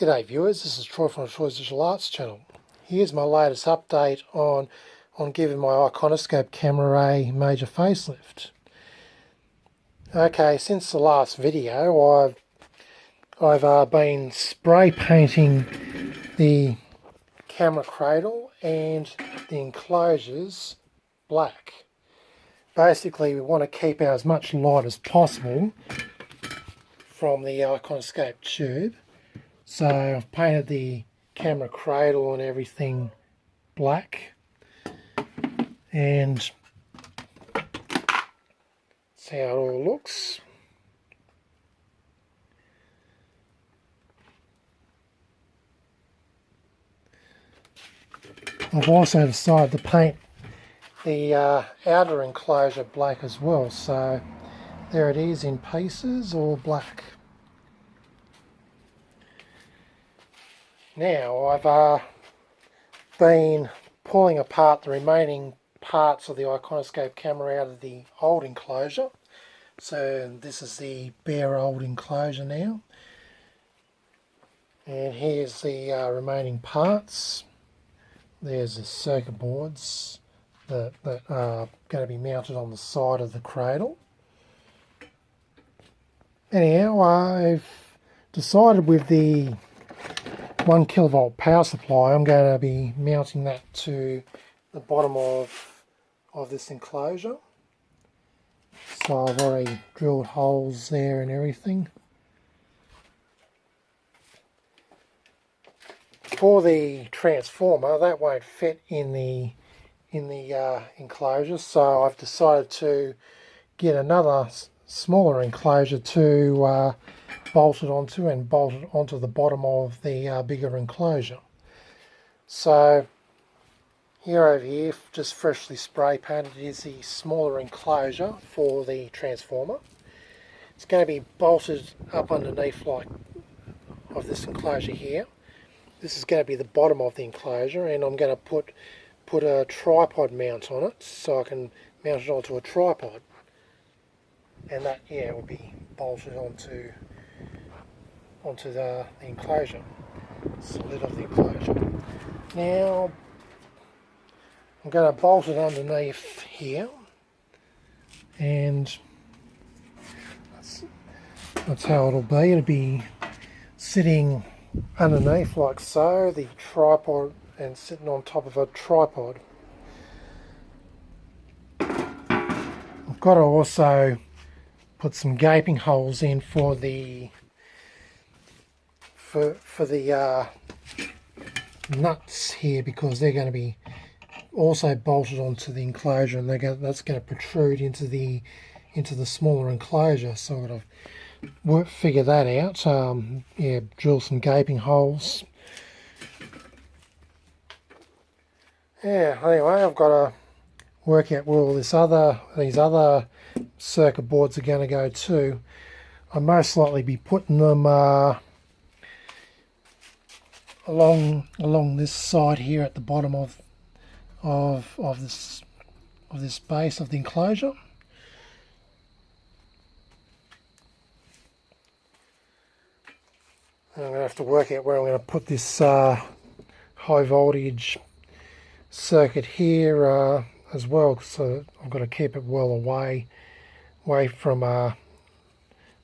G'day viewers, this is Troy from the Troy's Digital Arts channel. Here's my latest update on giving my Iconoscope camera a major facelift. Okay, since the last video I've been spray painting the camera cradle and the enclosures black. Basically we want to keep out as much light as possible from the Iconoscope tube. So I've painted the camera cradle and everything black, and see how it all looks. I've also decided to paint the outer enclosure black as well, so there it is in pieces, all black. Now I've been pulling apart the remaining parts of the Iconoscope camera out of the old enclosure. So this is the bare old enclosure now. And here's the remaining parts. There's the circuit boards that are going to be mounted on the side of the cradle. Anyhow, I've decided with the 1 kilovolt power supply, I'm going to be mounting that to the bottom of this enclosure. So I've already drilled holes there and everything. For the transformer, that won't fit in the enclosure, so I've decided to get another smaller enclosure to bolt it onto and bolt it onto the bottom of the bigger enclosure. So over here, just freshly spray painted, is the smaller enclosure for the transformer. It's going to be bolted up underneath like of this enclosure here. This is going to be the bottom of the enclosure, and I'm going to put a tripod mount on it so I can mount it onto a tripod, and that will be bolted onto the enclosure, it's the lid of the enclosure. Now I'm going to bolt it underneath here, and that's how it'll be. It'll be sitting underneath like so, the tripod, and sitting on top of a tripod. I've got to also put some gaping holes in for the nuts here, because they're going to be also bolted onto the enclosure, and that's going to protrude into the smaller enclosure. So I've got to figure that out. Drill some gaping holes. Anyway, I've got to work out where all these other circuit boards are going to go to. I'll most likely be putting them along this side here at the bottom of this base of the enclosure. I'm going to have to work out where I'm going to put this high voltage circuit here as well, so I've got to keep it well away from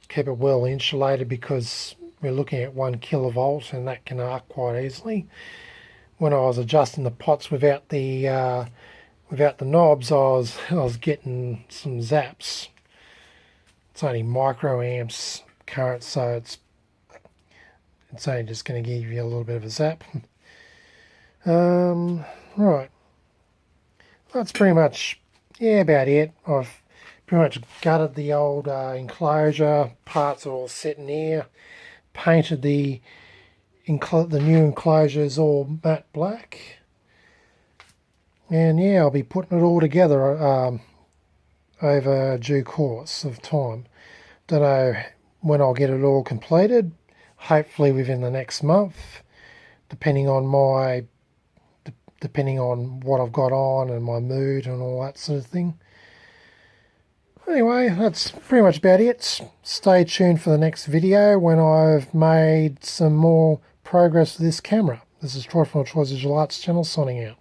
keep it well insulated, because we're looking at 1 kilovolt and that can arc quite easily. When I was adjusting the pots without the knobs, I was getting some zaps. It's only microamps current, so it's only just going to give you a little bit of a zap. Right, that's pretty much about it. I've pretty much gutted the old enclosure, parts are all sitting here, painted the new enclosures all matte black, and I'll be putting it all together over due course of time. Don't know when I'll get it all completed, hopefully within the next month, depending on what I've got on and my mood and all that sort of thing. Anyway, that's pretty much about it. Stay tuned for the next video when I've made some more progress of this camera. This is Troy from the Troy's Visual Arts channel signing out.